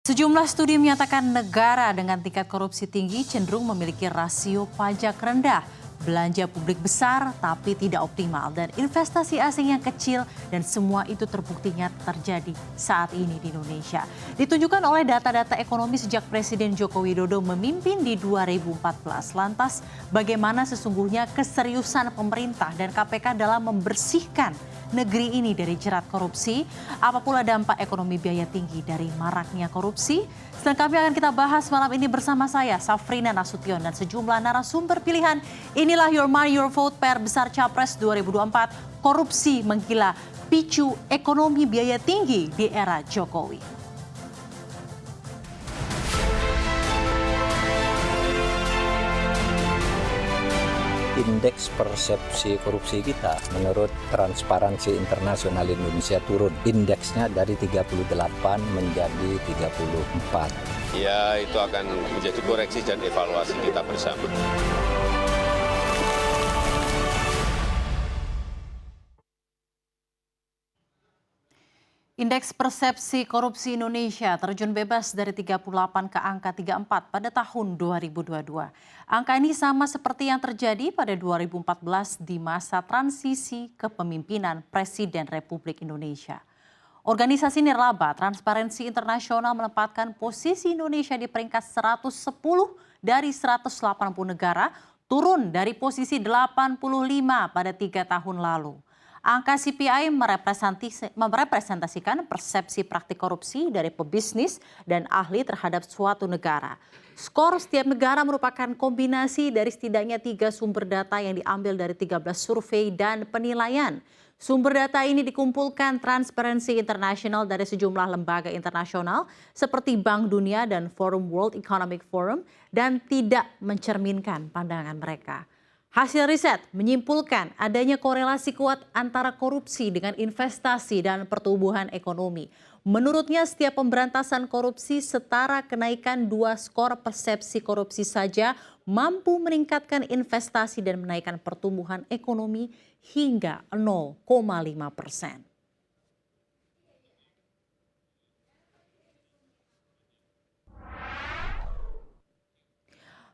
Sejumlah studi menyatakan negara dengan tingkat korupsi tinggi cenderung memiliki rasio pajak rendah, belanja publik besar tapi tidak optimal, dan investasi asing yang kecil, dan semua itu terbuktinya terjadi saat ini di Indonesia. Ditunjukkan oleh data-data ekonomi sejak Presiden Joko Widodo memimpin di 2014. Lantas bagaimana sesungguhnya keseriusan pemerintah dan KPK dalam membersihkan negeri ini dari jerat korupsi? Apa pula dampak ekonomi biaya tinggi dari maraknya korupsi? Selengkapnya akan kita bahas malam ini bersama saya, Safrina Nasution, dan sejumlah narasumber pilihan. Inilah Your Money, Your Vote, PR Besar Capres 2024, korupsi menggila, picu ekonomi biaya tinggi di era Jokowi. Indeks persepsi korupsi kita menurut Transparansi Internasional Indonesia turun. Indeksnya dari 38 menjadi 34. Ya, itu akan menjadi koreksi dan evaluasi kita bersama. Indeks persepsi korupsi Indonesia terjun bebas dari 38 ke angka 34 pada tahun 2022. Angka ini sama seperti yang terjadi pada 2014 di masa transisi kepemimpinan Presiden Republik Indonesia. Organisasi nirlaba Transparency International menempatkan posisi Indonesia di peringkat 110 dari 180 negara, turun dari posisi 85 pada 3 tahun lalu. Angka CPI merepresentasikan persepsi praktik korupsi dari pebisnis dan ahli terhadap suatu negara. Skor setiap negara merupakan kombinasi dari setidaknya 3 sumber data yang diambil dari 13 survei dan penilaian. Sumber data ini dikumpulkan Transparency International dari sejumlah lembaga internasional seperti Bank Dunia dan Forum World Economic Forum, dan tidak mencerminkan pandangan mereka. Hasil riset menyimpulkan adanya korelasi kuat antara korupsi dengan investasi dan pertumbuhan ekonomi. Menurutnya, setiap pemberantasan korupsi setara kenaikan 2 skor persepsi korupsi saja mampu meningkatkan investasi dan menaikkan pertumbuhan ekonomi hingga 0,5%.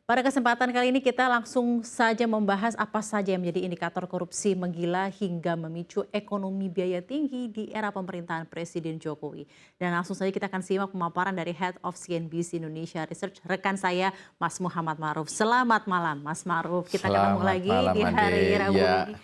Pada kesempatan kali ini kita langsung saja membahas apa saja yang menjadi indikator korupsi menggila hingga memicu ekonomi biaya tinggi di era pemerintahan Presiden Jokowi. Dan langsung saja kita akan simak pemaparan dari Head of CNBC Indonesia Research, rekan saya Mas Muhammad Ma'ruf. Selamat malam Mas Ma'ruf, kita ketemu lagi malam, di hari Rabu ini.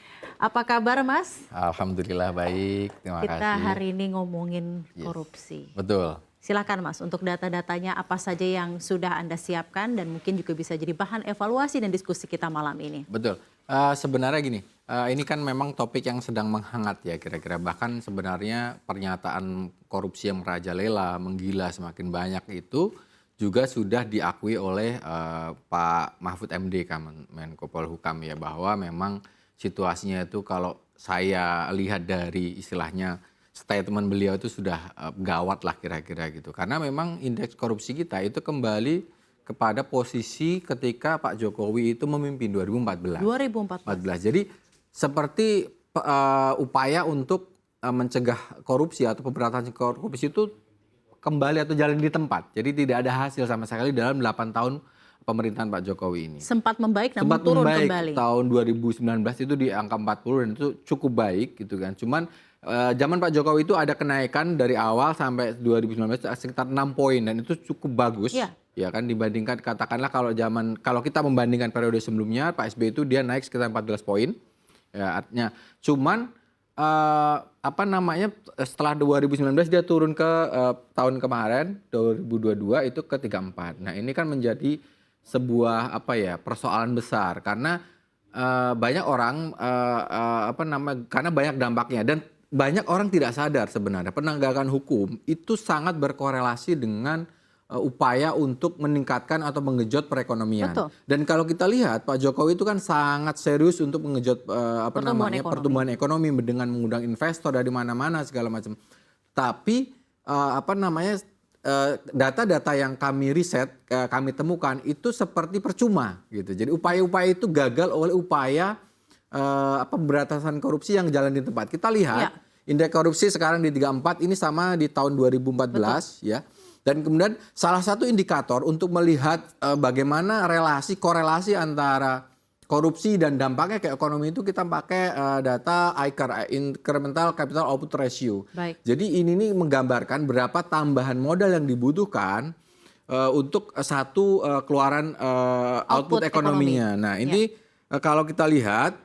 Apa kabar Mas? Alhamdulillah baik, terima kasih. Kita hari ini ngomongin korupsi. Betul. Silakan Mas, untuk data-datanya apa saja yang sudah Anda siapkan dan mungkin juga bisa jadi bahan evaluasi dan diskusi kita malam ini. Betul. Sebenarnya gini, ini kan memang topik yang sedang menghangat ya kira-kira. Bahkan sebenarnya pernyataan korupsi yang merajalela, menggila semakin banyak itu juga sudah diakui oleh Pak Mahfud MD, Menko Polhukam ya, bahwa memang situasinya itu kalau saya lihat dari istilahnya statement beliau itu sudah gawat lah kira-kira gitu. Karena memang indeks korupsi kita itu kembali kepada posisi ketika Pak Jokowi itu memimpin 2014. 2014. Jadi seperti upaya untuk mencegah korupsi atau pemberantasan korupsi itu kembali atau jalan di tempat. Jadi tidak ada hasil sama sekali dalam 8 tahun pemerintahan Pak Jokowi ini. Sempat membaik namun turun kembali. Tahun 2019 itu di angka 40 dan itu cukup baik gitu kan. Cuman zaman Pak Jokowi itu ada kenaikan dari awal sampai 2019 sekitar 6 poin dan itu cukup bagus. Ya kan, dibandingkan katakanlah kalau kita membandingkan periode sebelumnya Pak SBY itu dia naik sekitar 14 poin. Ya, artinya cuman setelah 2019 dia turun ke tahun kemarin 2022 itu ke 34. Nah, ini kan menjadi sebuah persoalan besar karena banyak orang karena banyak dampaknya, dan banyak orang tidak sadar sebenarnya penegakan hukum itu sangat berkorelasi dengan upaya untuk meningkatkan atau mengejut perekonomian. Betul. Dan kalau kita lihat Pak Jokowi itu kan sangat serius untuk mengejut pertumbuhan ekonomi dengan mengundang investor dari mana-mana segala macam. Tapi data-data yang kami riset, kami temukan itu seperti percuma gitu. Jadi upaya-upaya itu gagal oleh upaya pemberantasan korupsi yang jalan di tempat. Kita lihat indeks korupsi sekarang di 34, ini sama di tahun 2014. Betul. Ya. Dan kemudian salah satu indikator untuk melihat bagaimana korelasi antara korupsi dan dampaknya ke ekonomi itu kita pakai data ICAR, Incremental Capital Output Ratio. Baik. Jadi ini nih menggambarkan berapa tambahan modal yang dibutuhkan untuk satu keluaran output ekonominya. Nah ini kalau kita lihat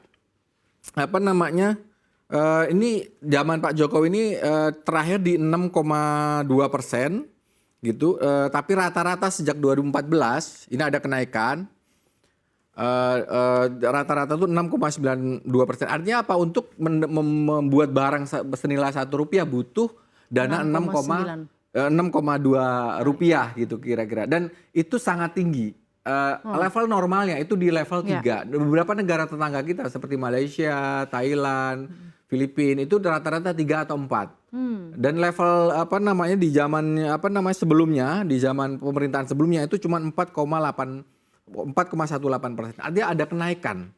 ini zaman Pak Jokowi ini terakhir di 6,2% gitu. Tapi rata-rata sejak 2014 ini ada kenaikan. Rata-rata itu 6,92%. Artinya apa? Untuk membuat barang senilai Rp1 butuh dana 6,2 rupiah gitu kira-kira. Dan itu sangat tinggi. Level normalnya itu di level 3. Beberapa negara tetangga kita seperti Malaysia, Thailand, Filipina itu rata-rata 3 atau 4. Dan level di zaman sebelumnya, di zaman pemerintahan sebelumnya itu cuma 4,18%. Artinya ada kenaikan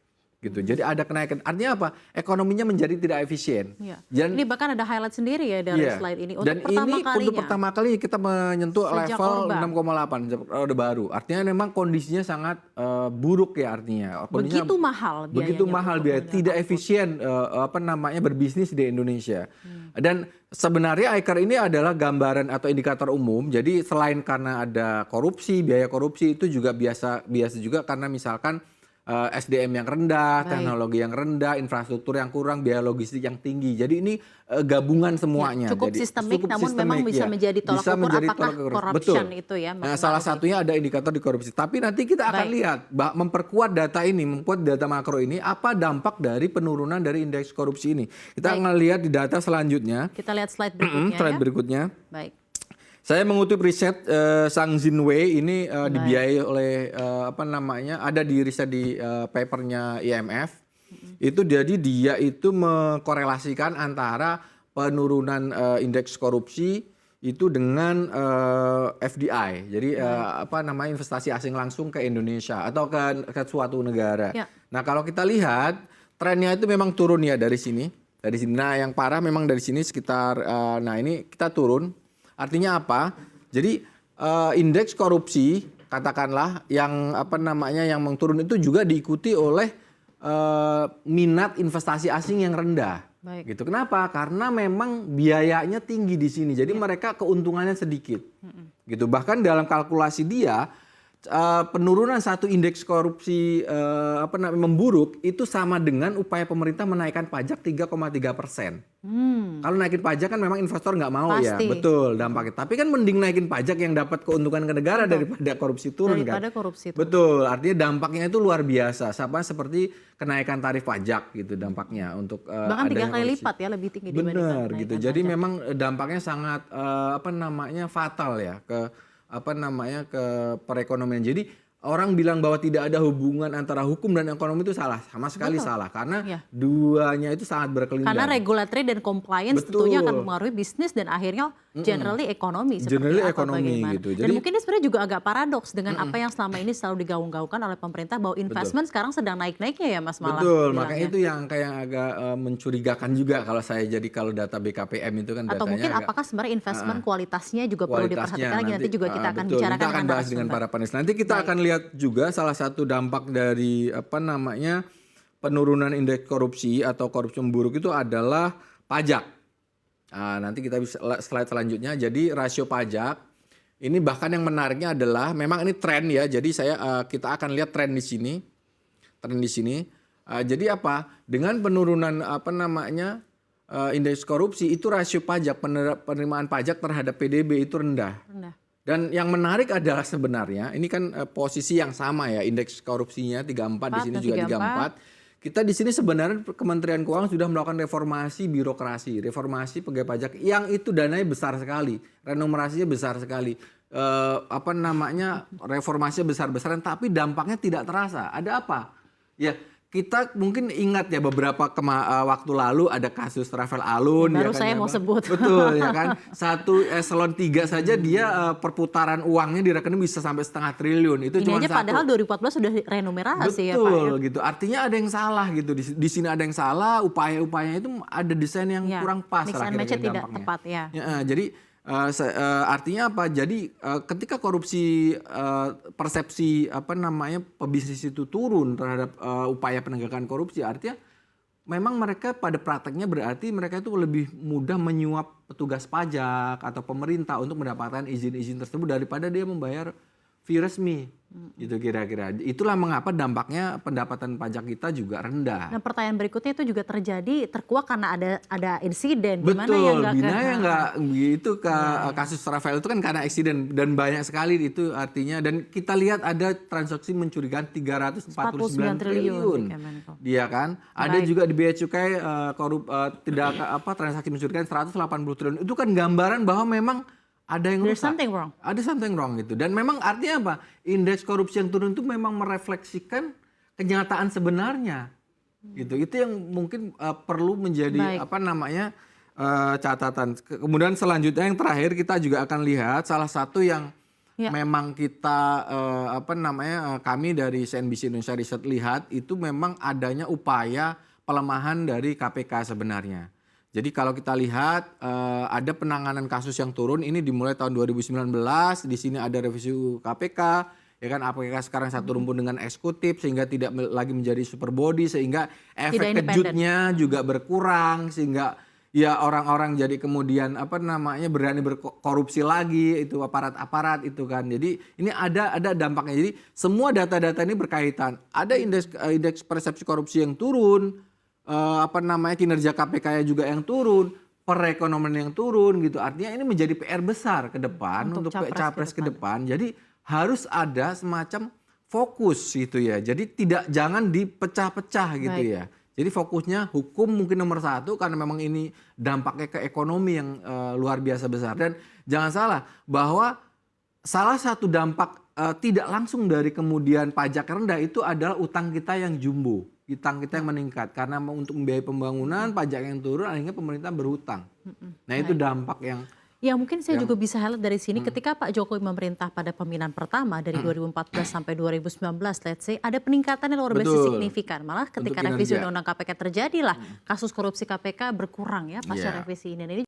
gitu. Jadi ada kenaikan. Artinya apa? Ekonominya menjadi tidak efisien. Ini bahkan ada highlight sendiri ya dari slide ini. Untuk pertama kalinya kita menyentuh level 6,8 Orde Baru. Artinya memang kondisinya sangat buruk ya artinya. Begitu mahal biayanya. Begitu mahal biaya, tidak efisien berbisnis di Indonesia. Dan sebenarnya ICAR ini adalah gambaran atau indikator umum. Jadi selain karena ada korupsi, biaya korupsi itu juga biasa juga karena misalkan SDM yang rendah, teknologi yang rendah, infrastruktur yang kurang, biaya logistik yang tinggi. Jadi ini gabungan semuanya. Cukup sistemik, namun memang bisa menjadi tolak ukur apakah corruption itu ya. Nah, salah satunya ada indikator di korupsi. Tapi nanti kita akan lihat, memperkuat data ini, memperkuat data makro ini, apa dampak dari penurunan dari indeks korupsi ini. Kita akan lihat di data selanjutnya. Kita lihat slide berikutnya. Slide berikutnya. Baik. Saya mengutip riset Sang Jinwei ini dibiayai oleh ada di riset di papernya IMF. Itu jadi dia itu mengkorelasikan antara penurunan indeks korupsi itu dengan FDI. Jadi investasi asing langsung ke Indonesia atau ke suatu negara. Nah, kalau kita lihat trennya itu memang turun ya dari sini. Nah, yang parah memang dari sini sekitar ini kita turun. Artinya apa? Jadi indeks korupsi katakanlah yang yang turun itu juga diikuti oleh minat investasi asing yang rendah. Gitu. Kenapa? Karena memang biayanya tinggi di sini. Jadi mereka keuntungannya sedikit. Gitu. Bahkan dalam kalkulasi dia penurunan satu indeks korupsi memburuk itu sama dengan upaya pemerintah menaikkan pajak 3,3%. Kalau naikin pajak kan memang investor nggak mau. Pasti. Ya, betul dampaknya. Tapi kan mending naikin pajak yang dapat keuntungan ke negara daripada korupsi turun kan. Betul, artinya dampaknya itu luar biasa. Sama seperti kenaikan tarif pajak gitu dampaknya untuk bahkan 3 kali lipat ya lebih tinggi dibandingkan benar gitu. Jadi memang dampaknya sangat fatal ya ke ke perekonomian. Jadi orang bilang bahwa tidak ada hubungan antara hukum dan ekonomi itu salah, sama sekali salah karena duanya itu sangat berkelindan. Karena regulatory dan compliance tentunya akan mempengaruhi bisnis dan akhirnya generally ekonomi seperti bagaimana. Gitu. Dan mungkin ini sebenarnya juga agak paradoks dengan apa yang selama ini selalu digaung-gaungkan oleh pemerintah bahwa investment sekarang sedang naik-naiknya ya Mas Malah. Betul, makanya itu yang kayak agak mencurigakan juga kalau data BKPM itu kan atau datanya mungkin apakah sebenarnya investment kualitasnya juga perlu diperhatikan lagi nanti juga kita akan bicarakan kita akan bahas dengan para panelis. Nanti kita akan lihat juga salah satu dampak dari penurunan indeks korupsi atau korupsi memburuk itu adalah pajak. Nah, nanti kita bisa slide selanjutnya. Jadi rasio pajak ini bahkan yang menariknya adalah memang ini tren ya. Jadi kita akan lihat tren di sini. Jadi dengan penurunan indeks korupsi itu rasio pajak penerimaan pajak terhadap PDB itu rendah. Dan yang menarik adalah sebenarnya ini kan posisi yang sama ya, indeks korupsinya 34 di sini juga 34. Kita di sini sebenarnya Kementerian Keuangan sudah melakukan reformasi birokrasi, reformasi pegawai pajak yang itu dananya besar sekali, remunerasinya besar sekali. Reformasinya besar-besaran tapi dampaknya tidak terasa. Ada apa? Ya, kita mungkin ingat ya beberapa waktu lalu ada kasus Rafael Alun. Baru saya mau sebut. Betul ya kan. Satu eselon 3 saja dia perputaran uangnya di rekening bisa sampai 0,5 triliun. Itu ini cuma aja padahal 2014 sudah renumerasi ya Pak. Betul gitu. Artinya ada yang salah gitu. Di sini ada yang salah, upaya-upayanya itu ada desain yang kurang pas. Mix and match tidak tepat ya. Jadi Artinya apa? Jadi ketika korupsi persepsi pebisnis itu turun terhadap upaya penegakan korupsi, artinya memang mereka pada prakteknya berarti mereka itu lebih mudah menyuap petugas pajak atau pemerintah untuk mendapatkan izin-izin tersebut daripada dia membayar fee resmi. Gitu kira-kira. Itulah mengapa dampaknya pendapatan pajak kita juga rendah. Nah, pertanyaan berikutnya itu juga terkuak karena ada insiden. Betul, nggak gitu kasus Rafael itu kan karena insiden dan banyak sekali itu artinya, dan kita lihat ada transaksi mencurigakan 349 triliun. Dia kan ada juga di Bea Cukai transaksi mencurigakan 180 triliun. Itu kan gambaran bahwa memang ada yang rusak. Ada something wrong gitu. Dan memang artinya apa? Indeks korupsi yang turun itu memang merefleksikan kenyataan sebenarnya. Gitu. Itu yang mungkin perlu menjadi catatan. Kemudian selanjutnya yang terakhir kita juga akan lihat salah satu yang memang kita kami dari CNBC Indonesia Research lihat itu memang adanya upaya pelemahan dari KPK sebenarnya. Jadi kalau kita lihat ada penanganan kasus yang turun, ini dimulai tahun 2019, di sini ada revisi KPK, ya kan APK sekarang satu rumpun dengan eksekutif sehingga tidak lagi menjadi super body, sehingga efek kejutnya juga berkurang, sehingga ya orang-orang jadi kemudian berani berkorupsi lagi, itu aparat-aparat itu kan. Jadi ini ada dampaknya. Jadi semua data-data ini berkaitan. Ada indeks persepsi korupsi yang turun, kinerja KPK juga yang turun, perekonomian yang turun gitu. Artinya ini menjadi PR besar ke depan untuk capres ke depan. Jadi harus ada semacam fokus gitu ya. Jadi jangan dipecah-pecah gitu ya. Jadi fokusnya hukum mungkin nomor satu karena memang ini dampaknya ke ekonomi yang luar biasa besar. Dan jangan salah bahwa salah satu dampak tidak langsung dari kemudian pajak rendah itu adalah utang kita yang jumbo. Utang kita yang meningkat karena untuk membiayai pembangunan, pajak yang turun, akhirnya pemerintah berhutang. Nah itu dampak yang mungkin saya juga bisa highlight dari sini ketika Pak Jokowi memerintah pada pemilihan pertama dari 2014 sampai 2019, let's say ada peningkatan yang luar biasa signifikan. Malah ketika revisi Undang-Undang KPK terjadilah kasus korupsi KPK berkurang ya pasca revisi ini.